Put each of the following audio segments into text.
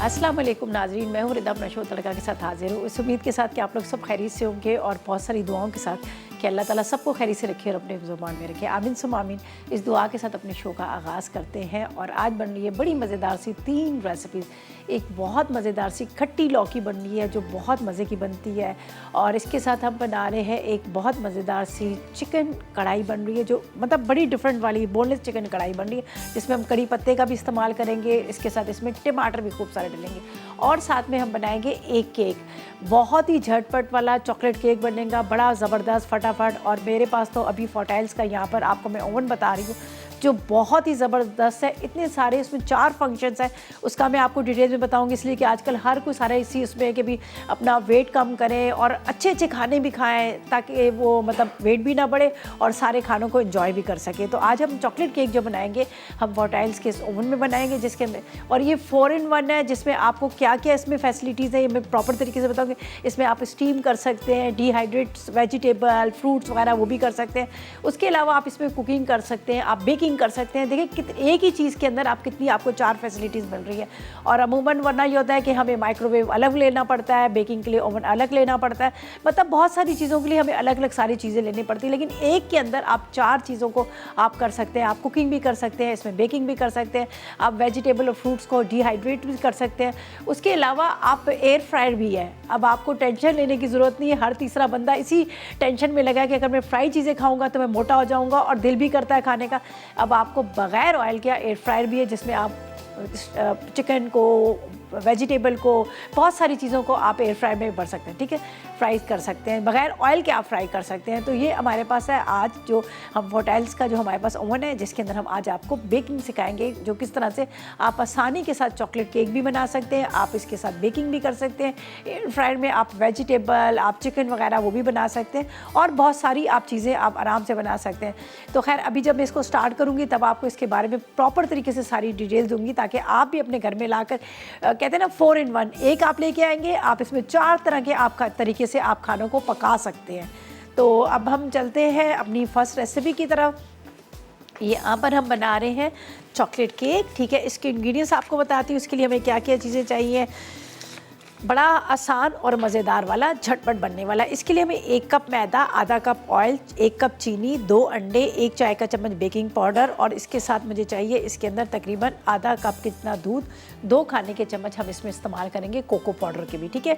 अस्सलाम वालेकुम नाज़रीन, मैं हूँ रिदा अपना शो तड़का के साथ हाजिर हूँ। इस उम्मीद के साथ कि आप लोग सब खैरियत से होंगे और बहुत सारी दुआओं के साथ कि अल्लाह ताला सबको खैरियत से रखे और अपने ज़ुबान में रखे। आमीन सुम आमीन। इस दुआ के साथ अपने शो का आगाज़ करते हैं और आज बन रही है बड़ी मज़ेदार सी 3 रेसिपीज़। एक बहुत मज़ेदार सी खट्टी लौकी बन रही है जो बहुत मज़े की बनती है, और इसके साथ हम बना रहे हैं एक बहुत मज़ेदार सी चिकन कढ़ाई बन रही है जो मतलब बड़ी डिफरेंट वाली बोनलेस चिकन कढ़ाई बन रही है, जिसमें हम कड़ी पत्ते का भी इस्तेमाल करेंगे। इसके साथ इसमें टमाटर भी खूब सारे डलेंगे और साथ में हम बनाएंगे एक केक, बहुत ही झटपट वाला चॉकलेट केक बनेगा, बड़ा ज़बरदस्त फटाफट। और मेरे पास तो अभी फॉर्टाइल्स का यहाँ पर आपको मैं ओवन बता रही हूँ जो बहुत ही ज़बरदस्त है। इतने सारे इसमें 4 फंक्शंस हैं, उसका मैं आपको डिटेल में बताऊंगी, इसलिए कि आजकल हर कोई सारा इसी उसमें है कि भी अपना वेट कम करें और अच्छे अच्छे खाने भी खाएं ताकि वो मतलब वेट भी ना बढ़े और सारे खानों को एंजॉय भी कर सके। तो आज हम चॉकलेट केक जो बनाएंगे हम फॉर्टाइल्स के इस ओवन में बनाएंगे, जिसके अंदर और ये 4 in 1 है, जिसमें आपको क्या क्या इसमें फैसिलिटीज़ है ये मैं प्रॉपर तरीके से बताऊँगी। इसमें आप स्टीम कर सकते हैं, डिहाइड्रेट्स वेजिटेबल फ्रूट्स वगैरह वो भी कर सकते हैं। उसके अलावा आप इसमें कुकिंग कर सकते हैं, आप बेकिंग कर सकते हैं। देखिए एक ही चीज़ के अंदर आप कितनी आपको 4 फैसिलिटीज़ मिल रही है। और अमूमन वरना ये होता है कि हमें माइक्रोवेव अलग लेना पड़ता है, बेकिंग के लिए ओवन अलग लेना पड़ता है, मतलब बहुत सारी चीज़ों के लिए हमें अलग अलग सारी चीज़ें लेनी पड़ती है। लेकिन एक के अंदर आप 4 चीज़ों को आप कर सकते हैं। आप कुकिंग भी कर सकते हैं, इसमें बेकिंग भी कर सकते हैं, आप वेजिटेबल और फ्रूट्स को डिहाइड्रेट भी कर सकते हैं। उसके अलावा आप एयर फ्रायर भी है। अब आपको टेंशन लेने की ज़रूरत नहीं है। हर तीसरा बंदा इसी टेंशन में लगा है कि अगर मैं फ्राई चीज़ें खाऊंगा तो मैं मोटा हो जाऊंगा और दिल भी करता है खाने का। अब आपको बग़ैर ऑयल के एयर फ्रायर भी है जिसमें आप चिकन को वेजिटेबल को बहुत सारी चीज़ों को आप एयर फ्राई में भर सकते हैं, ठीक है, फ्राई कर सकते हैं, बगैर ऑयल के आप फ्राई कर सकते हैं। तो ये हमारे पास है आज जो हम फॉर्टाइल्स का जो हमारे पास ओवन है, जिसके अंदर हम आज आपको बेकिंग सिखाएंगे, जो किस तरह से आप आसानी के साथ चॉकलेट केक भी बना सकते हैं, आप इसके साथ बेकिंग भी कर सकते हैं। एयर फ्रायर में आप वेजिटेबल आप चिकन वगैरह वो भी बना सकते हैं और बहुत सारी आप चीज़ें आप आराम से बना सकते हैं। तो खैर अभी जब मैं इसको स्टार्ट करूँगी तब आपको इसके बारे में प्रॉपर तरीके से सारी डिटेल दूँगी ताकि आप भी अपने घर में लाकर कहते हैं ना 4 in 1 एक आप लेके आएंगे, आप इसमें 4 तरह के आप तरीके से आप खानों को पका सकते हैं। तो अब हम चलते हैं अपनी फर्स्ट रेसिपी की तरफ। यहाँ पर हम बना रहे हैं चॉकलेट केक, ठीक है। इसके इंग्रेडिएंट्स आपको बताती हूँ, इसके लिए हमें क्या क्या चीज़ें चाहिए। बड़ा आसान और मज़ेदार वाला झटपट बनने वाला। इसके लिए हमें 1 कप मैदा, आधा कप ऑयल, 1 कप चीनी, 2 अंडे, 1 चाय का चम्मच बेकिंग पाउडर और इसके साथ मुझे चाहिए इसके अंदर तकरीबन आधा कप कितना दूध, 2 खाने के चम्मच हम इसमें इस्तेमाल करेंगे कोको पाउडर के भी, ठीक है।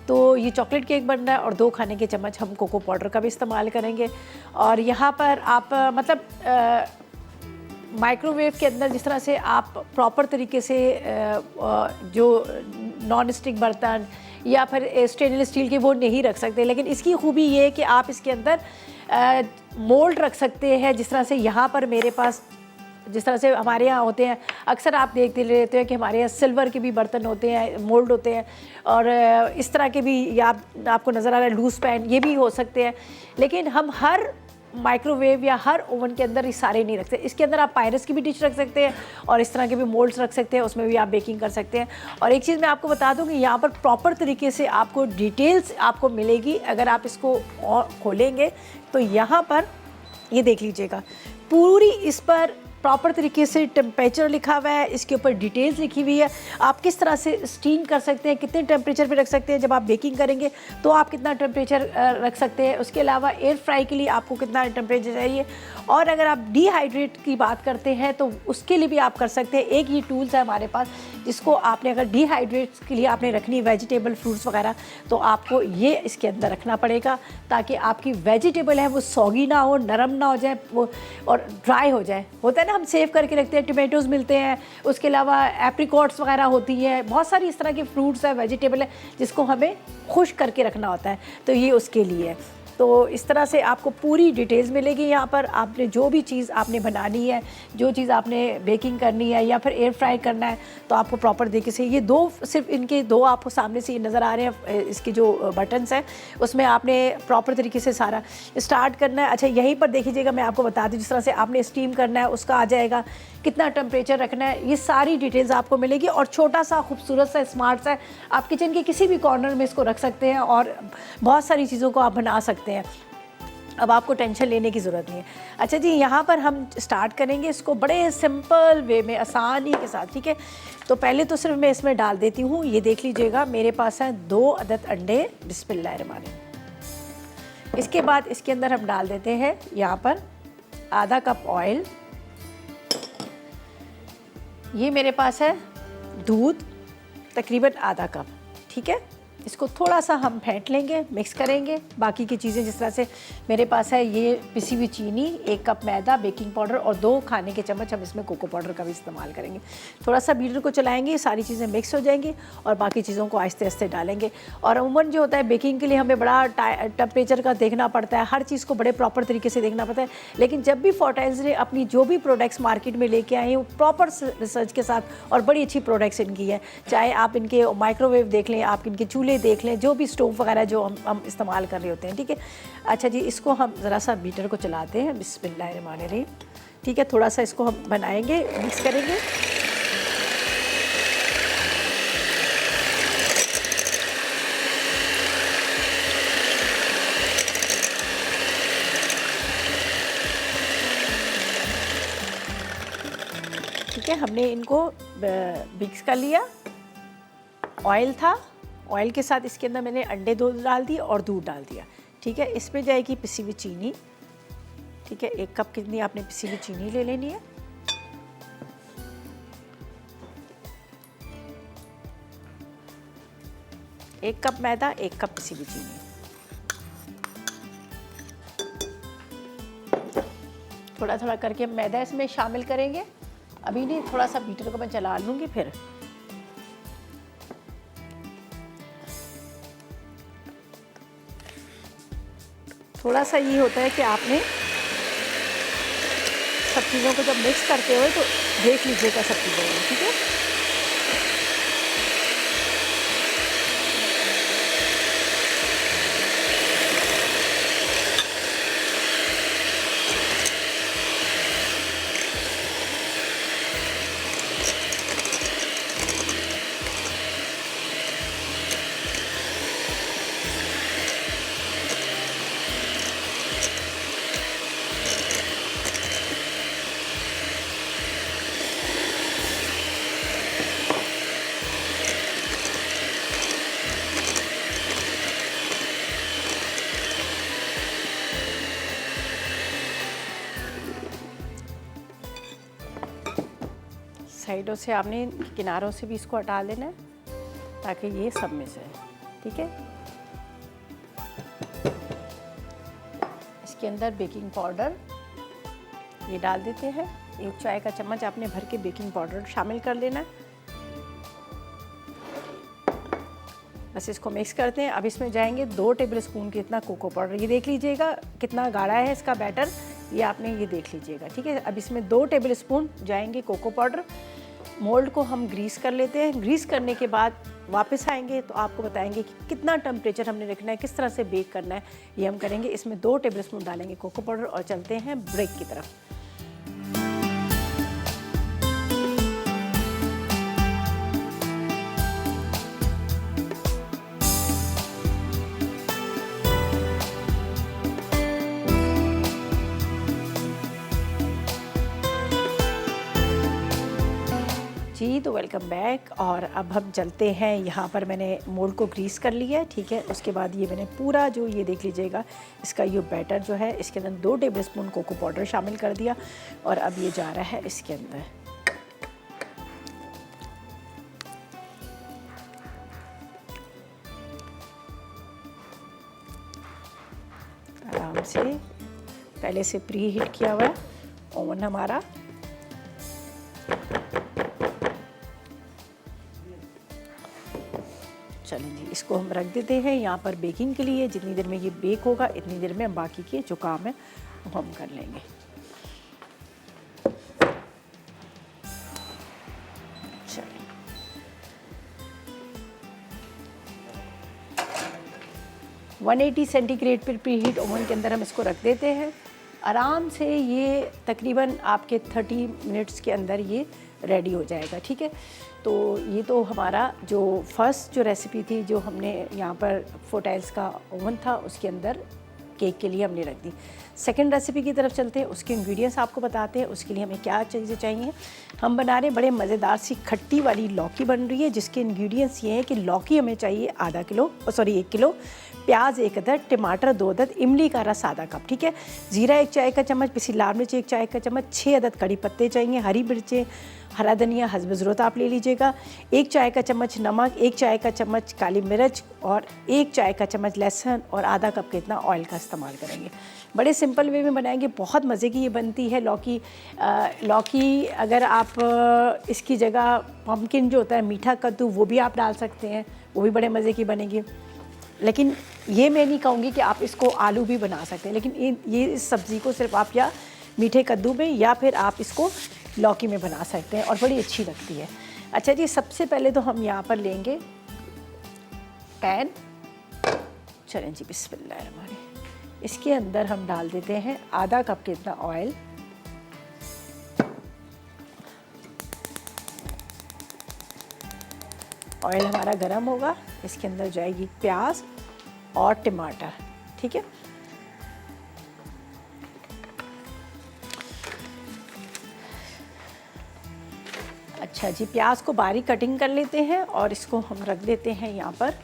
तो ये चॉकलेट केक बन रहा है और 2 खाने के चम्मच हम कोको पाउडर का भी इस्तेमाल करेंगे। और यहाँ पर आप मतलब माइक्रोवेव के अंदर जिस तरह से आप प्रॉपर तरीके से जो नॉन स्टिक बर्तन या फिर स्टेनलेस स्टील के वो नहीं रख सकते, लेकिन इसकी खूबी ये है कि आप इसके अंदर मोल्ड रख सकते हैं। जिस तरह से यहाँ पर मेरे पास जिस तरह से हमारे यहाँ होते हैं, अक्सर आप देखते रहते हैं कि हमारे यहाँ सिल्वर के भी बर्तन होते हैं, मोल्ड होते हैं, और इस तरह के भी या आपको नज़र आ रहा है लूज़ पैन, ये भी हो सकते हैं। लेकिन हम हर माइक्रोवेव या हर ओवन के अंदर ये सारे नहीं रखते। इसके अंदर आप पायरस की भी डिश रख सकते हैं और इस तरह के भी मोल्ड्स रख सकते हैं, उसमें भी आप बेकिंग कर सकते हैं। और एक चीज़ मैं आपको बता दूं कि यहाँ पर प्रॉपर तरीके से आपको डिटेल्स आपको मिलेगी। अगर आप इसको और खोलेंगे तो यहाँ पर ये देख लीजिएगा, पूरी इस पर प्रॉपर तरीके से टेम्परेचर लिखा हुआ है, इसके ऊपर डिटेल्स लिखी हुई है। आप किस तरह से स्टीम कर सकते हैं, कितने टेम्परेचर पे रख सकते हैं, जब आप बेकिंग करेंगे तो आप कितना टेम्परेचर रख सकते हैं। उसके अलावा एयर फ्राई के लिए आपको कितना टेम्परेचर चाहिए। और अगर आप डिहाइड्रेट की बात करते हैं तो उसके लिए भी आप कर सकते हैं। एक ये टूल्स है हमारे पास जिसको आपने अगर डिहाइड्रेट के लिए आपने रखनी वेजिटेबल फ्रूट्स वगैरह, तो आपको ये इसके अंदर रखना पड़ेगा ताकि आपकी वेजिटेबल है वो सॉगी ना हो, नरम ना हो जाए वो और ड्राई हो जाए। होता है ना हम सेव करके रखते हैं, टोमेटोज़ मिलते हैं, उसके अलावा एप्रिकॉट्स वगैरह होती है, बहुत सारी इस तरह की फ्रूट्स है वेजिटेबल है जिसको हमें खुश करके रखना होता है, तो ये उसके लिए है। तो इस तरह से आपको पूरी डिटेल्स मिलेगी यहाँ पर। आपने जो भी चीज़ आपने बनानी है, जो चीज़ आपने बेकिंग करनी है या फिर एयर फ्राई करना है, तो आपको प्रॉपर तरीके से ये 2 सिर्फ इनके 2 आपको सामने से ये नज़र आ रहे हैं, इसके जो बटन्स हैं उसमें आपने प्रॉपर तरीके से सारा स्टार्ट करना है। अच्छा यहीं पर देखिएगा, मैं आपको बता दूँ जिस तरह से आपने स्टीम करना है उसका आ जाएगा, कितना टेम्परेचर रखना है, ये सारी डिटेल्स आपको मिलेगी। और छोटा सा खूबसूरत सा स्मार्ट सा आप किचन के किसी भी कॉर्नर में इसको रख सकते हैं और बहुत सारी चीज़ों को आप बना सकते हैं। अब आपको टेंशन लेने की ज़रूरत नहीं है। अच्छा जी, यहाँ पर हम स्टार्ट करेंगे इसको बड़े सिंपल वे में, आसानी के साथ, ठीक है। तो पहले तो सिर्फ मैं इसमें डाल देती हूँ, ये देख लीजिएगा मेरे पास है 2 अदद अंडे। बिस्मिल्लाहिर्रहमानिर्रहीम। इसके बाद इसके अंदर हम डाल देते हैं यहाँ पर आधा कप ऑयल। ये मेरे पास है दूध, तकरीबन आधा कप, ठीक है। इसको थोड़ा सा हम फेंट लेंगे, मिक्स करेंगे। बाकी की चीज़ें जिस तरह से मेरे पास है ये पिसी हुई चीनी, 1 कप मैदा, बेकिंग पाउडर और 2 खाने के चम्मच हम इसमें कोको पाउडर का भी इस्तेमाल करेंगे। थोड़ा सा बीटर को चलाएंगे, सारी चीज़ें मिक्स हो जाएंगी और बाकी चीज़ों को आहिस्ते आहिस्ते डालेंगे। और अमूमन जो होता है बेकिंग के लिए हमें बड़ा टेम्परेचर का देखना पड़ता है, हर चीज़ को बड़े प्रॉपर तरीके से देखना पड़ता है। लेकिन जब भी फोर्टाइल्स ने अपनी जो भी प्रोडक्ट्स मार्केट में लेके आए हैं वो प्रॉपर रिसर्च के साथ, और बड़ी अच्छी प्रोडक्ट्स इनकी है। चाहे आप इनके माइक्रोवेव देख लें, आप इनके चूल्हे देख लें, जो भी स्टोव वगैरह जो हम इस्तेमाल कर रहे होते हैं, ठीक है। अच्छा जी, इसको हम ज़रा सा बीटर को चलाते हैं। बिस्मिल्लाहिर्रहमानिर्रहीम, ठीक है। थोड़ा सा इसको हम बनाएंगे, मिक्स करेंगे। ठीक है, हमने इनको मिक्स कर लिया। ऑयल था, ऑयल के साथ इसके अंदर मैंने अंडे 2 डाल दिए और दूध डाल दिया, ठीक है। इसमें जाएगी पिसी हुई चीनी, ठीक है। 1 कप कितनी आपने पिसी हुई चीनी ले लेनी है। एक कप मैदा, 1 कप पिसी हुई चीनी। थोड़ा थोड़ा करके मैदा इसमें शामिल करेंगे। अभी नहीं, थोड़ा सा बीटर को मैं चला लूँगी फिर। थोड़ा सा ये होता है कि आपने सब चीज़ों को जब मिक्स करते हो तो देख लीजिएगा सब चीज़ों को, ठीक है। साइडों से आपने, किनारों से भी इसको हटा लेना है ताकि ये सब में जाए, ठीक है। इसके अंदर बेकिंग पाउडर ये डाल देते हैं। 1 चाय का चम्मच आपने भर के बेकिंग पाउडर शामिल कर लेना है। बस इसको मिक्स करते हैं। अब इसमें जाएंगे 2 टेबलस्पून कितना कोको पाउडर। ये देख लीजिएगा कितना गाढ़ा है इसका बैटर, ये आपने ये देख लीजिएगा, ठीक है। अब इसमें 2 टेबलस्पून जाएंगे कोको पाउडर। मोल्ड को हम ग्रीस कर लेते हैं। ग्रीस करने के बाद वापस आएंगे तो आपको बताएंगे कि कितना टेम्परेचर हमने रखना है, किस तरह से बेक करना है, ये हम करेंगे। इसमें 2 टेबलस्पून डालेंगे कोको पाउडर और चलते हैं ब्रेक की तरफ। जी, तो वेलकम बैक। और अब हम चलते हैं, यहाँ पर मैंने मोल्ड को ग्रीस कर लिया है, ठीक है। उसके बाद ये मैंने पूरा जो ये देख लीजिएगा इसका ये बैटर जो है, इसके अंदर 2 टेबलस्पून कोको पाउडर शामिल कर दिया और अब ये जा रहा है इसके अंदर। आराम से, पहले से प्री हीट किया हुआ है ओवन हमारा। चलें जी, इसको हम रख देते हैं यहाँ पर बेकिंग के लिए। जितनी देर में ये बेक होगा इतनी देर में हम बाकी के जो काम है वो हम कर लेंगे। चलिए, 180 सेंटीग्रेड पर प्री हीट ओवन के अंदर हम इसको रख देते हैं। आराम से ये तकरीबन आपके 30 मिनट्स के अंदर ये रेडी हो जाएगा, ठीक है। तो ये तो हमारा जो फर्स्ट जो रेसिपी थी जो हमने यहाँ पर फोर्टाइल्स का ओवन था उसके अंदर केक के लिए हमने रख दी। सेकंड रेसिपी की तरफ चलते हैं, उसके इंग्रेडिएंट्स आपको बताते हैं। उसके लिए हमें क्या चीज़ें चाहिए। हम बना रहे हैं बड़े मज़ेदार सी खट्टी वाली लौकी बन रही है, जिसके इंग्रेडिएंट्स ये हैं कि लौकी हमें चाहिए आधा किलो, सॉरी 1 किलो, प्याज 1 अदद, टमाटर 2 अदद, इमली का रस आधा कप, ठीक है, जीरा 1 चाय का चम्मच, पिसी लाल मिर्च 1 चाय का चम्मच, 6 अदद कड़ी पत्ते चाहिए, हरी मिर्चें, हरा धनिया हस्ब ज़रूरत आप ले लीजिएगा, 1 चाय का चम्मच नमक, 1 चाय का चम्मच काली मिर्च और 1 चाय का चम्मच लहसुन और आधा कप के इतना ऑयल का इस्तेमाल करेंगे। बड़े सिंपल वे में बनाएंगे, बहुत मज़े की ये बनती है लौकी। लौकी अगर आप इसकी जगह पम्पकिन जो होता है मीठा कद्दू वो भी आप डाल सकते हैं, वो भी बड़े मज़े की बनेगी। लेकिन ये मैं नहीं कहूँगी कि आप इसको आलू भी बना सकते हैं, लेकिन ये इस सब्ज़ी को सिर्फ आप या मीठे कद्दू में या फिर आप इसको लौकी में बना सकते हैं और बड़ी अच्छी लगती है। अच्छा जी, सबसे पहले तो हम यहाँ पर लेंगे पैन। चलें जी, बिस्मिल्लाहिर्रहमानिर्रहीम। इसके अंदर हम डाल देते हैं आधा कप के इतना ऑयल। ऑयल हमारा गरम होगा, इसके अंदर जाएगी प्याज और टमाटर, ठीक है। अच्छा जी, प्याज को बारीक कटिंग कर लेते हैं और इसको हम रख देते हैं यहाँ पर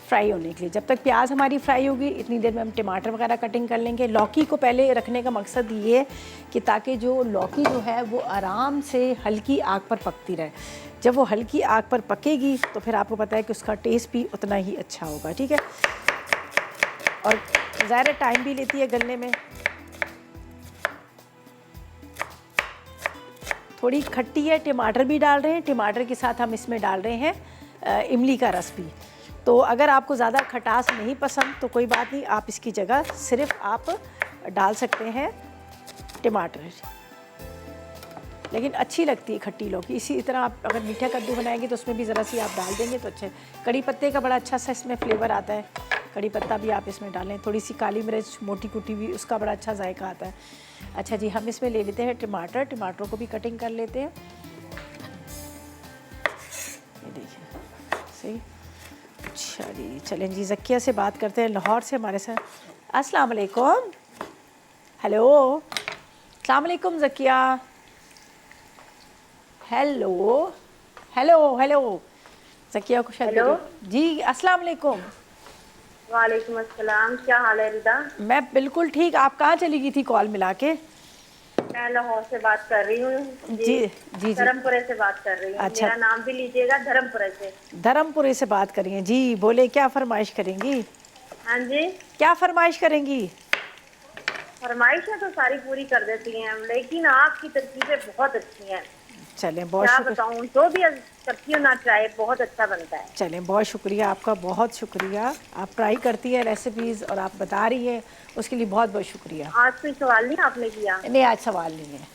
फ्राई होने के लिए। जब तक प्याज हमारी फ्राई होगी इतनी देर में हम टमाटर वगैरह कटिंग कर लेंगे। लौकी को पहले रखने का मकसद ये है कि ताकि जो लौकी जो है वो आराम से हल्की आग पर पकती रहे। जब वो हल्की आग पर पकेगी तो फिर आपको पता है कि उसका टेस्ट भी उतना ही अच्छा होगा, ठीक है। और ज़्यादा टाइम भी लेती है गलने में। थोड़ी खट्टी है, टमाटर भी डाल रहे हैं, टमाटर के साथ हम इसमें डाल रहे हैं इमली का रस भी। तो अगर आपको ज़्यादा खटास नहीं पसंद तो कोई बात नहीं, आप इसकी जगह सिर्फ आप डाल सकते हैं टमाटर, लेकिन अच्छी लगती है खट्टी लौकी। इसी तरह आप अगर मीठा कद्दू बनाएंगे तो उसमें भी ज़रा सी आप डाल देंगे तो अच्छे। कड़ी पत्ते का बड़ा अच्छा सा इसमें फ्लेवर आता है, कड़ी पत्ता भी आप इसमें डालें। थोड़ी सी काली मिर्च मोटी कुटी भी, उसका बड़ा अच्छा जायका आता है। अच्छा जी, हम इसमें ले लेते हैं टमाटर। टमाटरों को भी कटिंग कर लेते हैं, ये देखिए सही। अच्छा जी, चलें जी, ज़किया से बात करते हैं, लाहौर से हमारे साथ। अस्सलाम वालेकुम। हेलो, अस्सलाम वालेकुम Zakia. Hello hello hello Zakia को शायद जी। अस्सलाम वालेकुम। वालेकुम अस्सलाम, क्या हाल है रिदा? मैं बिल्कुल ठीक। आप कहाँ चली गई थी कॉल मिला के? मैं लाहौर से बात कर रही हूँ जी जी। धर्मपुरे से बात कर रही हूँ। अच्छा, मेरा नाम भी लीजिएगा, धर्मपुरे से। धर्मपुरे से बात करेंगे जी। बोले, क्या फरमाइश करेंगी? हाँ जी, क्या फरमाइश करेंगी? फरमाइशें तो सारी पूरी कर देती हैं, लेकिन आपकी तरकीबें बहुत अच्छी हैं। चलें, बहुत क्या शुक्रिया। बताऊँ, जो भी करती हूँ ना ट्राई, बहुत अच्छा बनता है। चलें, बहुत शुक्रिया आपका, बहुत शुक्रिया। आप ट्राई करती हैं रेसिपीज़ और आप बता रही हैं, उसके लिए बहुत बहुत शुक्रिया। आज कोई सवाल नहीं आपने किया? नहीं, आज सवाल नहीं है,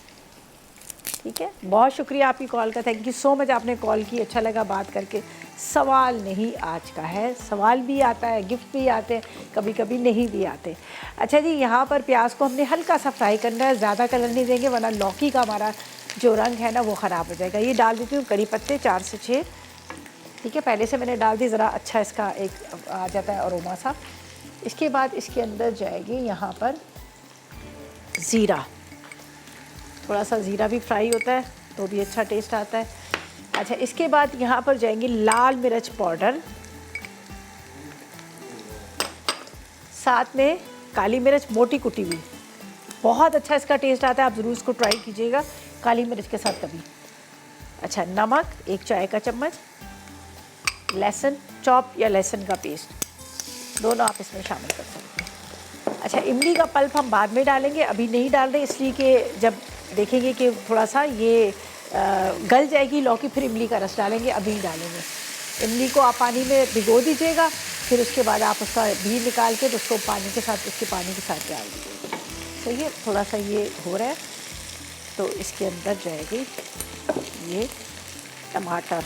ठीक है। बहुत शुक्रिया आपकी कॉल का, थैंक यू सो मच, आपने कॉल की, अच्छा लगा बात करके। सवाल नहीं आज का है, सवाल भी आता है, गिफ्ट भी आते हैं, कभी कभी नहीं भी आते। अच्छा जी, यहाँ पर प्याज को हमने हल्का सा फ्राई करना है, ज़्यादा कलर नहीं देंगे वरना लौकी का हमारा जो रंग है ना वो ख़राब हो जाएगा। ये डाल देती हूँ कड़ी पत्ते 4 से 6, ठीक है। पहले से मैंने डाल दी, ज़रा अच्छा इसका एक आ जाता है अरोमा सा। इसके बाद इसके अंदर जाएगी यहाँ पर ज़ीरा। थोड़ा सा ज़ीरा भी फ्राई होता है तो भी अच्छा टेस्ट आता है। अच्छा, इसके बाद यहाँ पर जाएंगी लाल मिर्च पाउडर, साथ में काली मिर्च मोटी कुटी हुई, बहुत अच्छा इसका टेस्ट आता है, आप ज़रूर इसको ट्राई कीजिएगा काली मिर्च के साथ कभी। अच्छा, नमक 1 चाय का चम्मच, लहसुन चॉप या लहसुन का पेस्ट, दोनों आप इसमें शामिल कर सकते हैं। अच्छा, इमली का पल्प हम बाद में डालेंगे, अभी नहीं डाल रहे, इसलिए कि जब देखेंगे कि थोड़ा सा ये गल जाएगी लौकी, फिर इमली का रस डालेंगे, अभी नहीं डालेंगे। इमली को आप पानी में भिगो दीजिएगा, फिर उसके बाद आप उसका बीज निकाल के तो उसको पानी के साथ, उसके पानी के साथ डाल दीजिएगा। सही है, थोड़ा सा ये हो रहा है तो इसके अंदर जाएगी ये टमाटर।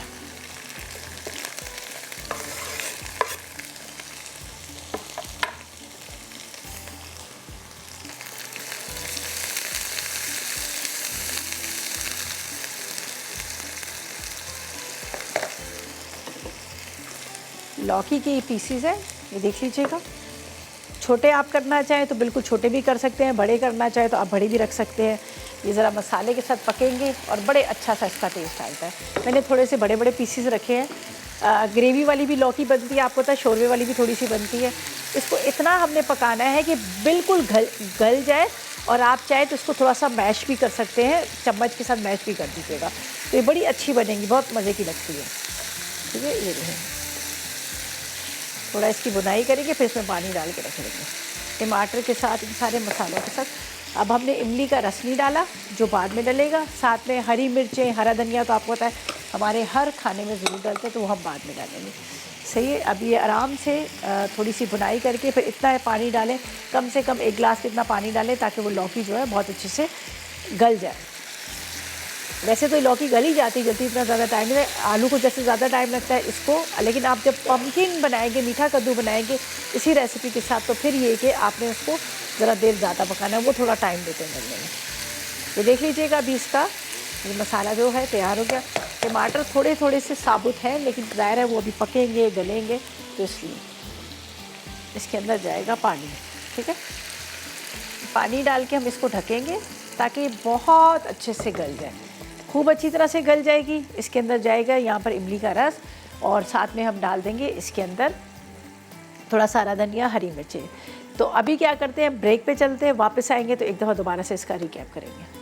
लौकी के पीसीज हैं, ये देख लीजिएगा। छोटे आप करना चाहें तो बिल्कुल छोटे भी कर सकते हैं, बड़े करना चाहें तो आप बड़े भी रख सकते हैं। ये ज़रा मसाले के साथ पकेंगे और बड़े अच्छा सा इसका टेस्ट आता है। मैंने थोड़े से बड़े बड़े पीसीस रखे हैं। ग्रेवी वाली भी लौकी बनती है, आपको पता है, शोरवे वाली भी थोड़ी सी बनती है। इसको इतना हमने पकाना है कि बिल्कुल गल जाए, और आप चाहें तो इसको थोड़ा सा मैश भी कर सकते हैं, चम्मच के साथ मैश भी कर दीजिएगा, तो ये बड़ी अच्छी बनेगी, बहुत मज़े की लगती है। ठीक है, ये रहे, थोड़ा इसकी बुनाई करेंगे, फिर इसमें पानी डाल के रख देंगे टमाटर के साथ, इन सारे मसालों के साथ। अब हमने इमली का रस नहीं डाला, जो बाद में डलेगा। साथ में हरी मिर्चें, हरा धनिया तो आपको पता है हमारे हर खाने में ज़रूर डालते हैं, तो वो हम बाद में डालेंगे। सही है। अब ये आराम से थोड़ी सी बुनाई करके फिर इतना पानी डालें, कम से कम 1 गिलास इतना पानी डालें, ताकि वो लौकी जो है बहुत अच्छे से गल जाए। वैसे तो लौकी गल ही जाती जल्दी, इतना ज़्यादा टाइम नहीं है, आलू को जैसे ज़्यादा टाइम लगता है इसको, लेकिन आप जब पम्पकिन बनाएंगे, मीठा कद्दू बनाएंगे इसी रेसिपी के साथ, तो फिर ये कि आपने उसको ज़रा देर ज़्यादा पकाना है, वो थोड़ा टाइम देते हैं गलने में। ये देख लीजिएगा अभी इसका ये मसाला जो है तैयार हो गया। टमाटर थोड़े थोड़े से साबुत हैं, लेकिन ज़ाहिर है वो अभी पकेंगे, गलेंगे, तो इसलिए इसके अंदर जाएगा पानी। ठीक है, पानी डाल के हम इसको ढकेंगे ताकि बहुत अच्छे से गल जाए, खूब अच्छी तरह से गल जाएगी। इसके अंदर जाएगा यहाँ पर इमली का रस, और साथ में हम डाल देंगे इसके अंदर थोड़ा सा हरा धनिया, हरी मिर्चें। तो अभी क्या करते हैं, ब्रेक पे चलते हैं, वापस आएंगे तो एक दफ़ा दोबारा से इसका रिकैप करेंगे।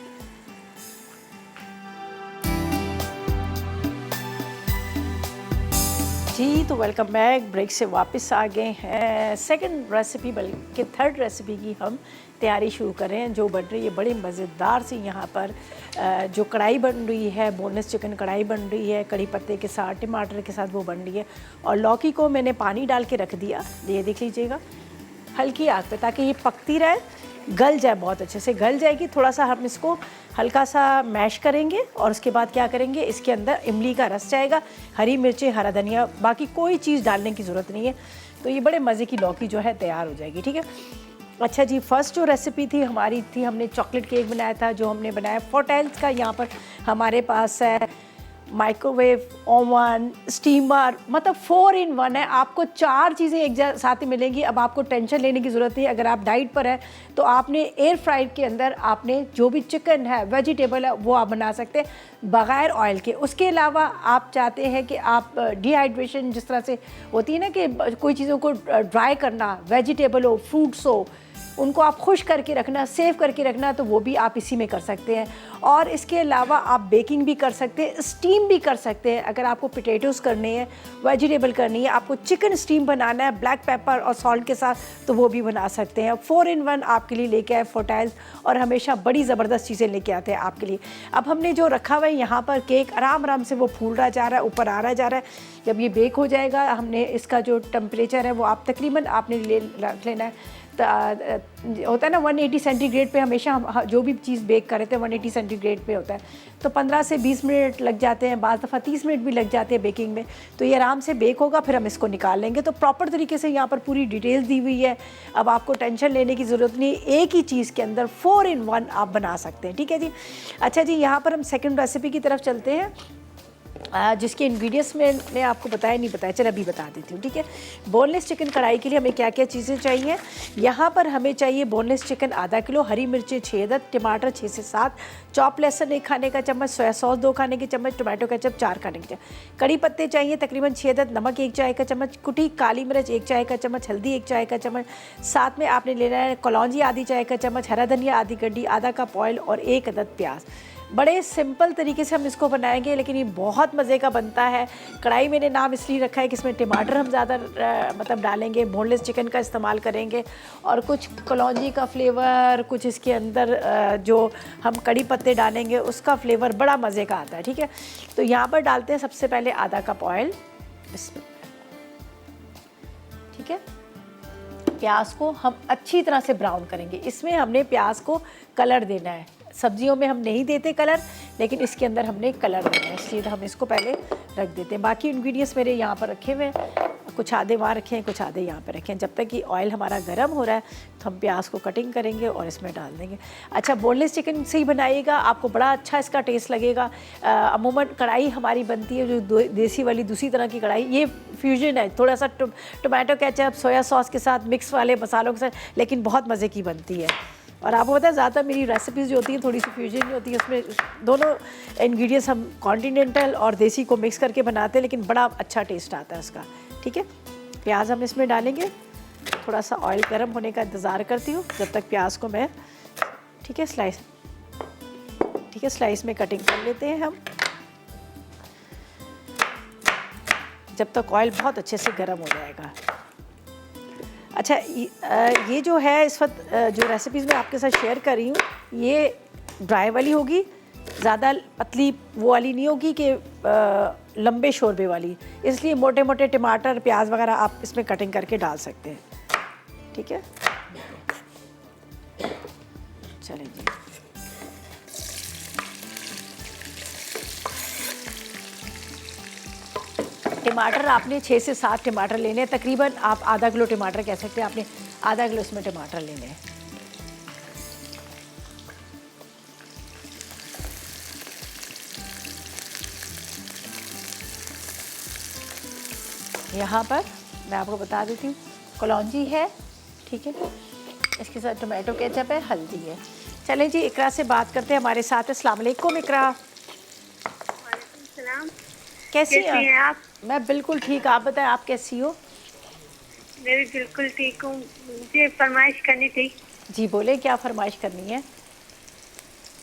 जी, तो वेलकम बैक। ब्रेक से वापस आ गए हैं। सेकंड रेसिपी, बल्कि थर्ड रेसिपी की हम तैयारी शुरू करें, जो बन रही है बड़ी मज़ेदार सी। यहाँ पर जो कढ़ाई बन रही है, बोनलेस चिकन कढ़ाई बन रही है, कड़ी पत्ते के साथ, टमाटर के साथ वो बन रही है। और लौकी को मैंने पानी डाल के रख दिया, ये देख लीजिएगा, हल्की आग पे, ताकि ये पकती रहे, गल जाए, बहुत अच्छे से गल जाएगी। थोड़ा सा हम इसको हल्का सा मैश करेंगे, और उसके बाद क्या करेंगे, इसके अंदर इमली का रस जाएगा, हरी मिर्चें, हरा धनिया, बाकी कोई चीज़ डालने की ज़रूरत नहीं है। तो ये बड़े मज़े की लौकी जो है तैयार हो जाएगी। ठीक है, अच्छा जी, फर्स्ट जो रेसिपी थी हमारी थी, हमने चॉकलेट केक बनाया था, जो हमने बनाया फोर्टेल्स का। यहाँ पर हमारे पास है माइक्रोवेव, ओवन, स्टीमर, मतलब 4 in 1 है। आपको 4 चीज़ें एक साथ ही मिलेंगी। अब आपको टेंशन लेने की ज़रूरत नहीं। अगर आप डाइट पर है तो आपने एयर फ्रायर के अंदर आपने जो भी चिकन है, वेजिटेबल है, वो आप बना सकते हैं बग़ैर ऑयल के। उसके अलावा आप चाहते हैं कि आप डिहाइड्रेशन जिस तरह से होती है ना, कि कोई चीज़ों को ड्राई करना, वेजिटेबल हो, फ्रूट्स हो, उनको आप खुश करके रखना, सेव करके रखना, तो वो भी आप इसी में कर सकते हैं। और इसके अलावा आप बेकिंग भी कर सकते हैं, स्टीम भी कर सकते हैं। अगर आपको पोटैटोज़ करने हैं, वेजिटेबल करनी है, आपको चिकन स्टीम बनाना है ब्लैक पेपर और सॉल्ट के साथ, तो वो भी बना सकते हैं। 4 in 1 आपके लिए लेके आए फोर्टाइल्स, और हमेशा बड़ी ज़बरदस्त चीज़ें लेके आते हैं आपके लिए। अब हमने जो रखा हुआ है यहाँ पर केक, आराम आराम से वो फूल रहा जा रहा है, ऊपर आ रहा जा रहा है। जब ये बेक हो जाएगा, हमने इसका जो टेम्परेचर है वो आप तकरीबन आपने रख लेना है, होता है ना 180 सेंटीग्रेड पे हमेशा हम जो भी चीज़ बेक कर रहे थे 180 सेंटीग्रेड पे होता है। तो 15 से 20 मिनट लग जाते हैं, बाज़ दफ़ा 30 मिनट भी लग जाते हैं बेकिंग में। तो ये आराम से बेक होगा, फिर हम इसको निकाल लेंगे। तो प्रॉपर तरीके से यहाँ पर पूरी डिटेल्स दी हुई है। अब आपको टेंशन लेने की ज़रूरत नहीं, एक ही चीज़ के अंदर 4 in 1 आप बना सकते हैं। ठीक है जी। अच्छा जी, यहाँ पर हम सेकेंड रेसिपी की तरफ चलते हैं, जिसके इंग्रेडिएंट्स मैंने आपको बताया नहीं बताया, चल अभी बता देती हूँ। ठीक है, बोनलेस चिकन कढ़ाई के लिए हमें क्या क्या चीज़ें चाहिए। यहाँ पर हमें चाहिए बोनलेस चिकन आधा किलो, हरी मिर्चें 6 अदद, टमाटर 6 से 7, चॉप लहसुन 1 खाने का चम्मच, सोया सॉस 2 खाने के चम्मच, टोमेटो केचप 4 खाने के चम्मच, कड़ी पत्ते चाहिए तकरीबन 6 अदद, नमक 1 चाय का चम्मच, कुटी काली मिर्च 1 चाय का चम्मच, हल्दी 1 चाय का चम्मच, साथ में आपने लेना है कलौंजी आधी चाय का चम्मच, हरा धनिया आधी गड्डी, आधा कप ऑयल और 1 अदद प्याज। बड़े सिंपल तरीके से हम इसको बनाएंगे, लेकिन ये बहुत मज़े का बनता है। कढ़ाई मैंने नाम इसलिए रखा है कि इसमें टमाटर हम ज़्यादा मतलब डालेंगे, बोनलेस चिकन का इस्तेमाल करेंगे, और कुछ कलौंजी का फ्लेवर, कुछ इसके अंदर जो हम कड़ी पत्ते डालेंगे उसका फ्लेवर बड़ा मज़े का आता है। ठीक है, तो यहाँ पर डालते हैं सबसे पहले आधा कप ऑयल। ठीक है, प्याज को हम अच्छी तरह से ब्राउन करेंगे। इसमें हमने प्याज को कलर देना है, सब्जियों में हम नहीं देते कलर, लेकिन इसके अंदर हमने कलर देना है, इसलिए हम इसको पहले रख देते हैं। बाकी इंग्रेडिएंट्स मेरे यहाँ पर रखे हुए हैं, कुछ आधे वहाँ रखे हैं, कुछ आधे यहाँ पे रखे हैं। जब तक कि ऑयल हमारा गर्म हो रहा है तो हम प्याज को कटिंग करेंगे और इसमें डाल देंगे। अच्छा, बोनलेस चिकन से ही बनाइएगा, आपको बड़ा अच्छा इसका टेस्ट लगेगा। अमूमन कढ़ाई हमारी बनती है जो देसी वाली दूसरी तरह की कढ़ाई, ये फ्यूजन है, थोड़ा सा टोमेटो केचप सोया सॉस के साथ मिक्स वाले मसालों के साथ, लेकिन बहुत मज़े की बनती है। और आपको पता है ज़्यादा मेरी रेसिपीज़ जो होती हैं थोड़ी सी फ्यूजन जो होती है, उसमें दोनों इंग्रेडिएंट्स हम कॉन्टिनेंटल और देसी को मिक्स करके बनाते हैं, लेकिन बड़ा अच्छा टेस्ट आता है उसका। ठीक है, प्याज हम इसमें डालेंगे। थोड़ा सा ऑयल गर्म होने का इंतज़ार करती हूँ जब तक प्याज को मैं ठीक है स्लाइस में कटिंग कर लेते हैं हम, जब तक ऑयल बहुत अच्छे से गर्म हो जाएगा। अच्छा, ये जो है इस वक्त जो रेसिपीज़ मैं आपके साथ शेयर कर रही हूँ, ये ड्राई वाली होगी, ज़्यादा पतली वो वाली नहीं होगी कि लंबे शोरबे वाली, इसलिए मोटे मोटे टमाटर प्याज वगैरह आप इसमें कटिंग करके डाल सकते हैं। ठीक है, चलें जी। टमाटर आपने 6 से 7 टमाटर लेने हैं, तकरीबन आप आधा किलो टमाटर कह सकते हैं, आपने आधा किलो इसमें टमाटर लेने हैं। यहाँ पर मैं आपको बता देती हूँ, कलौंजी है, ठीक है, इसके साथ टोमेटो केचप है, हल्दी है। चलें जी, इकरा से बात करते हैं, हमारे साथ। अस्सलाम वालेकुम इकरा। वालेकुम सलाम। कैसी हैं आप? मैं बिल्कुल ठीक, आप बताएं आप कैसी हो? मैं भी बिल्कुल ठीक हूँ। मुझे फरमाइश करनी थी। जी बोले, क्या फरमाइश करनी है?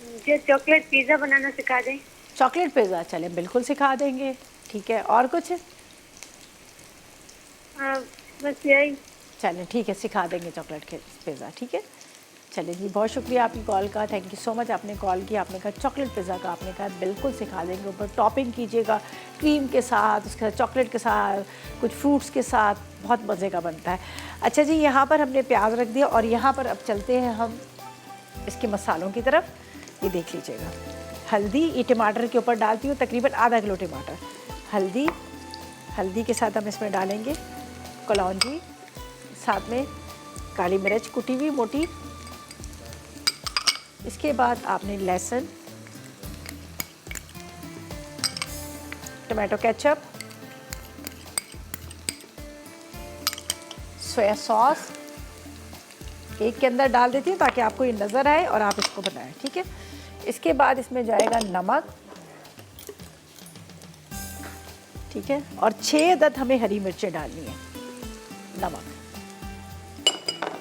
मुझे चॉकलेट पिज़्ज़ा बनाना सिखा दें। चॉकलेट पिज़्ज़ा, चलें बिल्कुल सिखा देंगे। ठीक है, और कुछ? बस यही। चलें ठीक है, सिखा देंगे चॉकलेट के पिज़्ज़ा। ठीक है, चलिए जी, बहुत शुक्रिया आपकी कॉल का, थैंक यू सो मच। आपने कॉल किया, आपने कहा चॉकलेट पिज़्ज़ा का, आपने कहा बिल्कुल सिखा देंगे। ऊपर टॉपिंग कीजिएगा क्रीम के साथ, उसके साथ चॉकलेट के साथ, कुछ फ्रूट्स के साथ, बहुत मज़े का बनता है। अच्छा जी, यहाँ पर हमने प्याज रख दिया और यहाँ पर अब चलते हैं हम इसके मसालों की तरफ। ये देख लीजिएगा, हल्दी, ये टमाटर के ऊपर डालती हूँ, तकरीबन आधा किलो टमाटर। हल्दी के साथ हम इसमें डालेंगे कलौंजी, साथ में काली मिर्च कुटी हुई मोटी। इसके बाद आपने लहसुन, टमाटो केचप, सोया सॉस एक के अंदर डाल देती हूँ ताकि आपको ये नज़र आए और आप इसको बनाएं। ठीक है, इसके बाद इसमें जाएगा नमक, ठीक है, और 6 अदद हमें हरी मिर्चें डालनी है। नमक,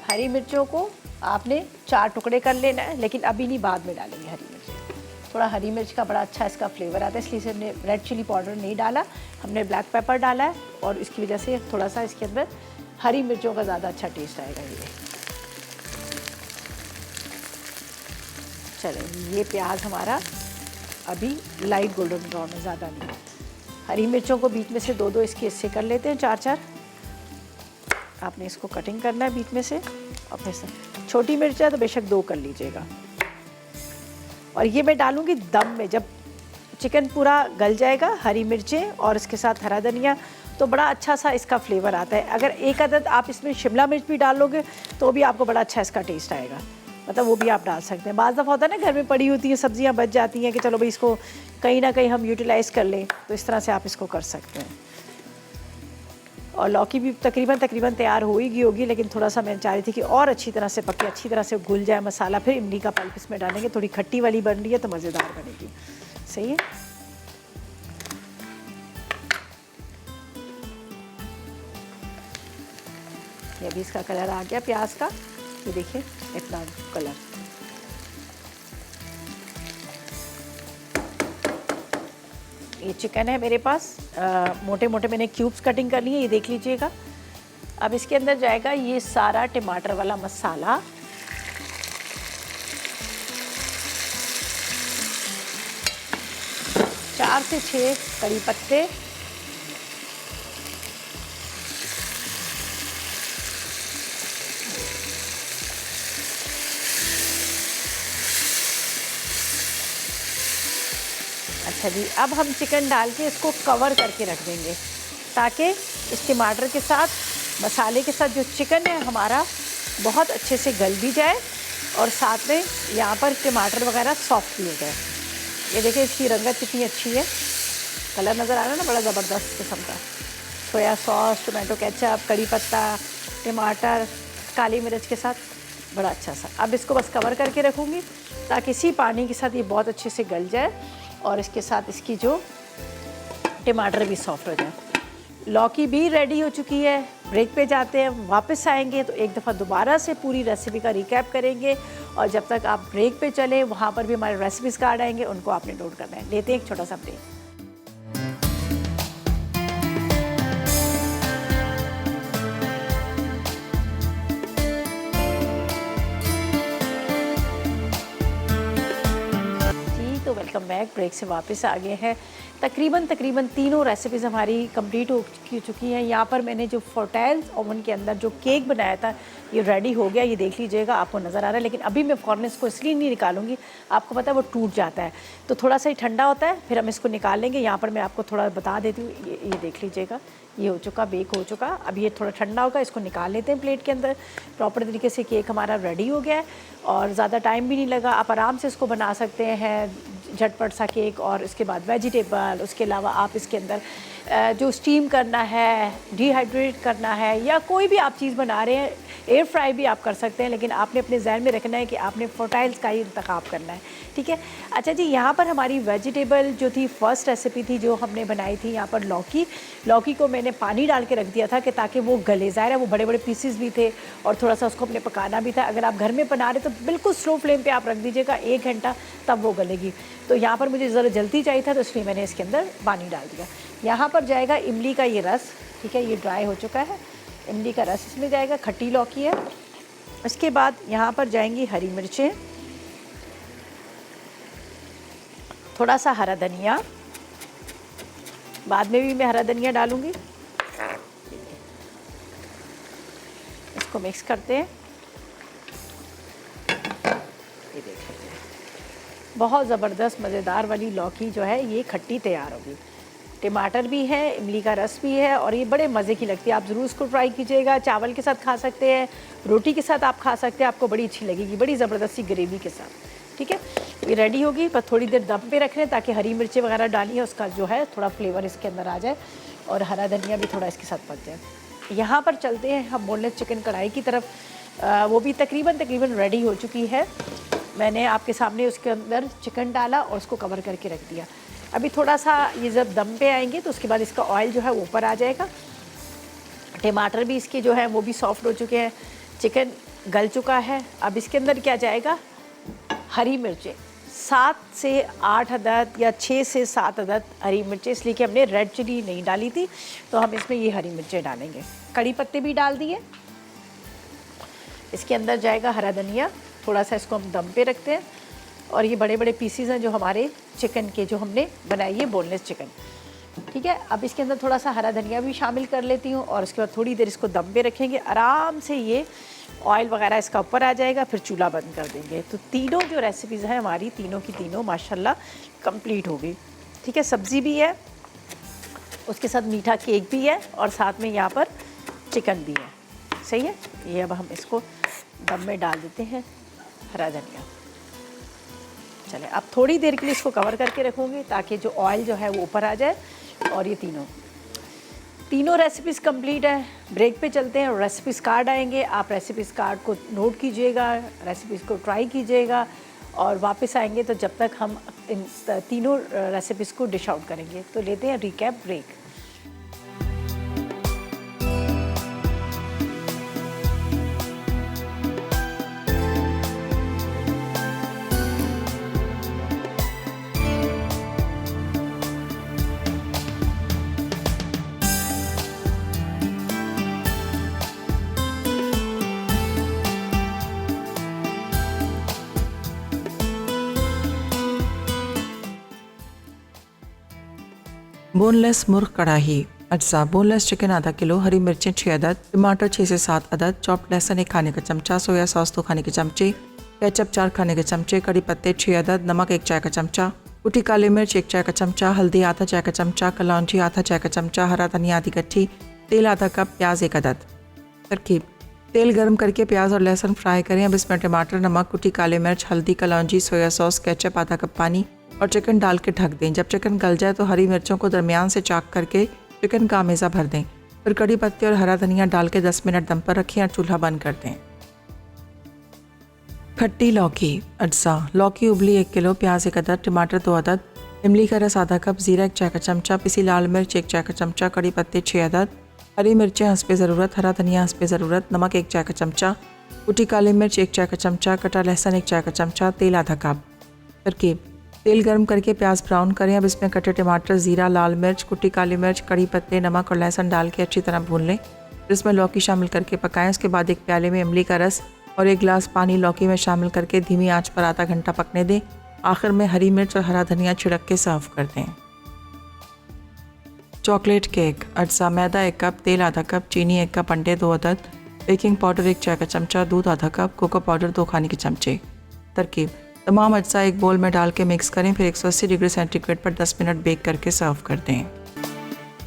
हरी मिर्चों को आपने 4 टुकड़े कर लेना है, लेकिन अभी नहीं, बाद में डालेंगे हरी मिर्च। थोड़ा हरी मिर्च का बड़ा अच्छा इसका फ्लेवर आता है, इसलिए से हमने रेड चिली पाउडर नहीं डाला, हमने ब्लैक पेपर डाला है, और इसकी वजह से थोड़ा सा इसके अंदर हरी मिर्चों का ज़्यादा अच्छा टेस्ट आएगा। ये चलें, ये प्याज हमारा अभी लाइट गोल्डन ब्राउन है, ज़्यादा नहीं। हरी मिर्चों को बीच में से 2-2 इसके हिस्से कर लेते हैं, 4-4 आपने इसको कटिंग करना है बीच में से। और फिर से छोटी मिर्च है तो बेशक 2 कर लीजिएगा। और ये मैं डालूंगी दम में, जब चिकन पूरा गल जाएगा, हरी मिर्चें और इसके साथ हरा धनिया, तो बड़ा अच्छा सा इसका फ्लेवर आता है। अगर 1 अदद आप इसमें शिमला मिर्च भी डाल लोगे तो भी आपको बड़ा अच्छा इसका टेस्ट आएगा, मतलब वो भी आप डाल सकते हैं। बाज़ दफ़ा होता है ना, घर में पड़ी होती हैं सब्जियां, बच जाती हैं कि चलो भाई इसको कहीं ना कहीं हम यूटिलाइज़ कर लें, तो इस तरह से आप इसको कर सकते हैं। और लौकी भी तकरीबन तैयार हो ही गई होगी, लेकिन थोड़ा सा मैं चाह रही थी कि और अच्छी तरह से पके, अच्छी तरह से घुल जाए मसाला। फिर इमली का पल्प इसमें डालेंगे, थोड़ी खट्टी वाली बन रही है तो मज़ेदार बनेगी। सही है, ये अभी इसका कलर आ गया प्याज का, ये देखिए इतना कलर। ये चिकन है मेरे पास, मोटे मोटे मैंने क्यूब्स कटिंग कर लिए, ये देख लीजिएगा। अब इसके अंदर जाएगा ये सारा टमाटर वाला मसाला, चार से 6 कड़ी पत्ते, अच्छा जी। अब हम चिकन डाल के इसको कवर करके रख देंगे ताकि इस टमाटर के साथ, मसाले के साथ जो चिकन है हमारा बहुत अच्छे से गल भी जाए और साथ में यहाँ पर टमाटर वगैरह सॉफ्ट भी हो जाए। ये देखिए इसकी रंगत कितनी अच्छी है, कलर नज़र आ रहा है ना, बड़ा ज़बरदस्त किस्म का। सोया सॉस, टोमेटो केचप, कड़ी पत्ता, टमाटर, काली मिर्च के साथ बड़ा अच्छा सा। अब इसको बस कवर करके रखूँगी ताकि इसी पानी के साथ ये बहुत अच्छे से गल जाए और इसके साथ इसकी जो टमाटर भी सॉफ्ट हो जाए। लौकी भी रेडी हो चुकी है। ब्रेक पे जाते हैं, वापस आएंगे तो एक दफ़ा दोबारा से पूरी रेसिपी का रिकैप करेंगे और जब तक आप ब्रेक पे चले वहाँ पर भी हमारे रेसिपीज़ कार्ड आएंगे, उनको आपने नोट करना है। लेते हैं एक छोटा सा ब्रेक। तो वेलकम बैक। ब्रेक से वापस आ गए हैं। तकरीबन तीनों रेसिपीज़ हमारी कंप्लीट हो चुकी हैं। यहाँ पर मैंने जो फोर्टाइल्स ओवन के अंदर जो केक बनाया था ये रेडी हो गया, ये देख लीजिएगा, आपको नज़र आ रहा है। लेकिन अभी मैं फ़ौरन इसको इसलिए नहीं निकालूंगी, आपको पता है वो टूट जाता है, तो थोड़ा सा ही ठंडा होता है फिर हम इसको निकाल लेंगे। यहाँ पर मैं आपको थोड़ा बता देती हूँ, ये देख लीजिएगा, ये हो चुका, बेक हो चुका। अब ये थोड़ा ठंडा होगा, इसको निकाल लेते हैं प्लेट के अंदर। प्रॉपर तरीके से केक हमारा रेडी हो गया है और ज़्यादा टाइम भी नहीं लगा। आप आराम से इसको बना सकते हैं, झटपट सा केक। और इसके बाद वेजिटेबल, उसके अलावा आप इसके अंदर जो स्टीम करना है, डिहाइड्रेट करना है, या कोई भी आप चीज़ बना रहे हैं, एयर फ्राई भी आप कर सकते हैं। लेकिन आपने अपने जहन में रखना है कि आपने फोर्टाइल्स का ही इंतखाब करना है, ठीक है। अच्छा जी, यहाँ पर हमारी वेजिटेबल जो थी, फर्स्ट रेसिपी थी जो हमने बनाई थी, यहाँ पर लौकी को मैंने पानी डाल के रख दिया था कि ताकि वो गले। ज़ाहिर है वो बड़े बड़े पीसेस भी थे और थोड़ा सा उसको अपने पकाना भी था। अगर आप घर में बना रहे तो बिल्कुल स्लो फ्लेम पे आप रख दीजिएगा 1 घंटा, तब वो गलेगी। तो यहाँ पर मुझे ज़रा जल्दी चाहिए था तो इसलिए मैंने इसके अंदर पानी डाल दिया। यहाँ पर जाएगा इमली का ये रस, ठीक है, ये ड्राई हो चुका है, इमली का रस इसमें जाएगा। खट्टी लौकी है। इसके बाद यहाँ पर जाएंगी हरी मिर्चें, थोड़ा सा हरा धनिया, बाद में भी मैं हरा धनिया डालूंगी। इसको मिक्स करते हैं। ये देख लीजिए, बहुत ज़बरदस्त मज़ेदार वाली लौकी जो है ये खट्टी तैयार होगी। टमाटर भी है, इमली का रस भी है और ये बड़े मज़े की लगती है। आप ज़रूर इसको ट्राई कीजिएगा। चावल के साथ खा सकते हैं, रोटी के साथ आप खा सकते हैं, आपको बड़ी अच्छी लगेगी, बड़ी ज़बरदस्ती ग्रेवी के साथ, ठीक है। ये रेडी होगी, पर थोड़ी देर दम पे रख लें ताकि हरी मिर्ची वगैरह डाली है उसका जो है थोड़ा फ्लेवर इसके अंदर आ जाए और हरा धनिया भी थोड़ा इसके साथ पक जाए। यहाँ पर चलते हैं हम बोनलेस चिकन कढ़ाई की तरफ। वो भी तकरीबन रेडी हो चुकी है। मैंने आपके सामने उसके अंदर चिकन डाला और उसको कवर करके रख दिया। अभी थोड़ा सा ये जब दम पे आएंगे तो उसके बाद इसका ऑयल जो है वो ऊपर आ जाएगा। टमाटर भी इसके जो है वो भी सॉफ्ट हो चुके हैं, चिकन गल चुका है। अब इसके अंदर क्या जाएगा, हरी मिर्चें 7 से 8 अदद या 6 से 7 अदद हरी मिर्चें, इसलिए कि हमने रेड चिली नहीं डाली थी तो हम इसमें ये हरी मिर्चें डालेंगे। कड़ी पत्ते भी डाल दिए। इसके अंदर जाएगा हरा धनिया, थोड़ा सा इसको हम दम पे रखते हैं। और ये बड़े बड़े पीसीज हैं जो हमारे चिकन के जो हमने बनाई है बोनलेस चिकन, ठीक है। अब इसके अंदर थोड़ा सा हरा धनिया भी शामिल कर लेती हूँ और उसके बाद थोड़ी देर इसको दम पे रखेंगे। आराम से ये ऑयल वगैरह इसका ऊपर आ जाएगा, फिर चूल्हा बंद कर देंगे। तो तीनों जो रेसिपीज़ हैं हमारी, तीनों की तीनों माशाल्लाह कंप्लीट हो गई, ठीक है। सब्ज़ी भी है, उसके साथ मीठा केक भी है और साथ में यहाँ पर चिकन भी है, सही है। ये अब हम इसको दम में डाल देते हैं हरा धनिया। चले, अब थोड़ी देर के लिए इसको कवर करके रखूँगी ताकि जो ऑयल जो है वो ऊपर आ जाए। और ये तीनों रेसिपीज़ कंप्लीट है। ब्रेक पे चलते हैं और रेसिपीज़ कार्ड आएंगे। आप रेसिपीज़ कार्ड को नोट कीजिएगा, रेसिपीज़ को ट्राई कीजिएगा और वापस आएंगे तो जब तक हम इन तीनों रेसिपीज़ को डिश आउट करेंगे। तो लेते हैं रिकैप ब्रेक। बोनलेस मुर्ग कढ़ाई। अज्जा: बोनलेस चिकन आधा किलो, हरी मिर्चें 6 अदद, टमाटर 6 से 7 अदद, चॉप्ड लहसुन 1 खाने का चमचा, सोया सॉस 2 खाने के चमचे, केचप 4 खाने के चमचे, कड़ी पत्ते 6 अदद, नमक 1 चाय का चमचा, कुटी काली मिर्च 1 चाय का चमचा, हल्दी आधा चाय का चमचा, कलौंजी आधा चाय का चमचा, हरा धनिया आधी गट्ठी, तेल आधा कप, प्याज 1 अदद। तरकीब: तेल गर्म करके प्याज और लहसुन फ्राई करें। अब इसमें टमाटर, नमक, कुटी काली मिर्च, हल्दी, कलौंजी, सोया सॉस, केचप, आधा कप पानी और चिकन डाल के ढक दें। जब चिकन गल जाए तो हरी मिर्चों को दरमियान से चाक करके चिकन का आमेज़ा भर दें। फिर कड़ी पत्ते और हरा धनिया डाल के 10 मिनट दम पर रखें और चूल्हा बंद कर दें। खट्टी लौकी अज्जा: लौकी उबली 1 किलो, प्याज 1 अदद, टमाटर 2 अदद, इमली का रस आधा कप, जीरा 1 चाय का चमचा, पिसी लाल मिर्च 1 चाय का चमचा, कड़ी पत्ते 6 अदद, हरी मिर्चें हंसपे ज़रूरत, हरा धनिया हंसपे ज़रूरत, नमक 1 चाय का चमचा, कुटी काली मिर्च 1 चाय का चमचा, कटा लहसुन 1 चाय का चमचा, तेल आधा कप। तरकीब: तेल गर्म करके प्याज ब्राउन करें। अब इसमें कटे टमाटर, जीरा, लाल मिर्च, कुटी काली मिर्च, कड़ी पत्ते, नमक और लहसुन डाल के अच्छी तरह भून लें। फिर इसमें लौकी शामिल करके पकाएं। उसके बाद एक प्याले में इमली का रस और 1 गिलास पानी लौकी में शामिल करके धीमी आंच पर आधा घंटा पकने दें। आखिर में हरी मिर्च और हरा धनिया छिड़क के सर्व कर दें। चॉकलेट केक अज्जा: मैदा 1 कप, तेल आधा कप, चीनी 1 कप, अंडे 2 अदद, बेकिंग पाउडर 1 चाय का चमचा, दूध आधा कप, कोको पाउडर 2 खाने के चमचे। तरकीब: तमाम अज्जा एक बोल में डाल के मिक्स करें। फिर 180 डिग्री सेंटीग्रेड पर 10 मिनट बेक करके सर्व कर दें।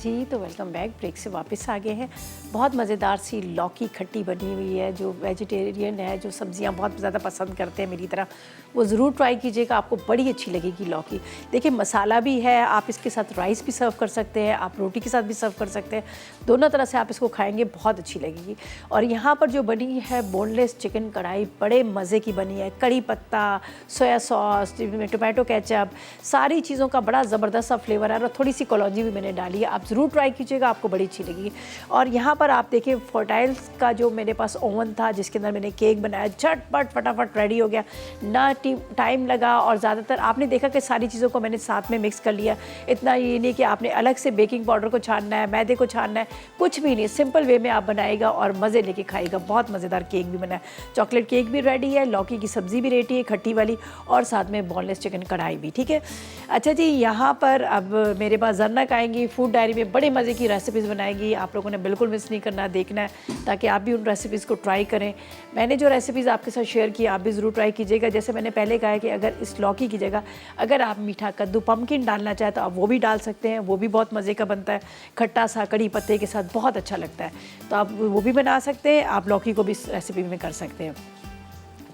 जी तो वेलकम बैक, ब्रेक से वापस आ गए हैं। बहुत मज़ेदार सी लौकी खट्टी बनी हुई है। जो वेजिटेरियन है, जो सब्जियां बहुत ज़्यादा पसंद करते हैं मेरी तरह, वो ज़रूर ट्राई कीजिएगा, आपको बड़ी अच्छी लगेगी लौकी। देखिए मसाला भी है, आप इसके साथ राइस भी सर्व कर सकते हैं, आप रोटी के साथ भी सर्व कर सकते हैं। दोनों तरह से आप इसको खाएंगे, बहुत अच्छी लगेगी। और यहाँ पर जो बनी है बोनलेस चिकन कढ़ाई, बड़े मज़े की बनी है। कड़ी पत्ता, सोया सॉस, टोमेटो केचप, सारी चीज़ों का बड़ा ज़बरदस्त सा फ्लेवर है। और थोड़ी सी कलौंजी भी मैंने डाली है, आप ज़रूर ट्राई कीजिएगा, आपको बड़ी अच्छी लगेगी। और यहाँ पर आप देखिए फोर्टाइल्स का जो मेरे पास ओवन था जिसके अंदर मैंने केक बनाया, झटपट फटाफट रेडी हो गया, ना टाइम लगा। और ज़्यादातर आपने देखा कि सारी चीज़ों को मैंने साथ में मिक्स कर लिया। इतना ये नहीं कि आपने अलग से बेकिंग पाउडर को छानना है, मैदे को छानना है, कुछ भी नहीं, सिंपल वे में आप बनाएगा और मज़े लेके खाएगा। बहुत मज़ेदार केक भी बना है, चॉकलेट केक भी रेडी है, लौकी की सब्ज़ी भी रेडी है खट्टी वाली, और साथ में बोनलेस चिकन कढ़ाई भी। ठीक है, अच्छा जी, यहाँ पर अब मेरे पास जरनक आएंगी, फूड डायरी में बड़े मज़े की रेसिपीज़ बनाएगी। आप लोगों ने बिल्कुल मिस नहीं करना, देखना है, ताकि आप भी उन रेसिपीज़ को ट्राई करें। मैंने जो रेसिपीज़ आपके साथ शेयर की आप भी ज़रूर ट्राई कीजिएगा। जैसे मैंने पहले कहा है कि अगर इस लौकी की जगह अगर आप मीठा कद्दू पम्पकिन डालना चाहें तो आप वो भी डाल सकते हैं, वो भी बहुत मज़े का बनता है, खट्टा सा कड़ी पत्ते के साथ बहुत अच्छा लगता है। तो आप वो भी बना सकते हैं, आप लौकी को भी इस रेसिपी में कर सकते हैं।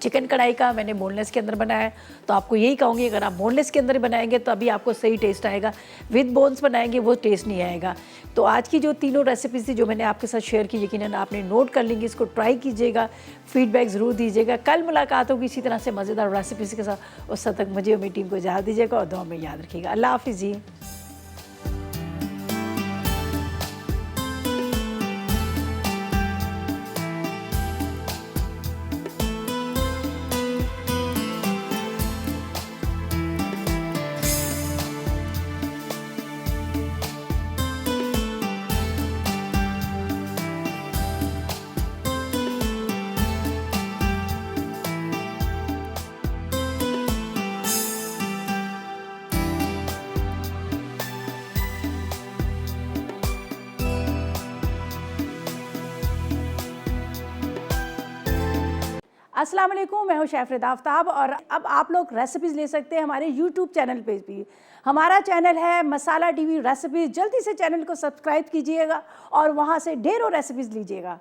चिकन कढ़ाई का मैंने बोनलेस के अंदर बनाया है, तो आपको यही कहूँगी अगर आप बोनलेस के अंदर बनाएंगे तो अभी आपको सही टेस्ट आएगा, विद बोन्स बनाएंगे वो टेस्ट नहीं आएगा। तो आज की जो तीनों रेसिपीज़ थी जो मैंने आपके साथ शेयर की, यकीनन आपने नोट कर लेंगे, इसको ट्राई कीजिएगा, फीडबैक ज़रूर दीजिएगा। कल मुलाकात होगी इसी तरह से मज़ेदार रेसिपीज़ के साथ। उस तक मुझे और मेरी टीम को इजाज़त दीजिएगा और दुआ में याद रखिएगा। अल्लाह हाफिज़ जी। अस्सलाम वालेकुम, मैं हूं शेफ आफ्ताब और अब आप लोग रेसिपीज़ ले सकते हैं हमारे यूट्यूब चैनल पे भी। हमारा चैनल है मसाला टीवी रेसिपीज़। जल्दी से चैनल को सब्सक्राइब कीजिएगा और वहां से ढेरों रेसिपीज़ लीजिएगा।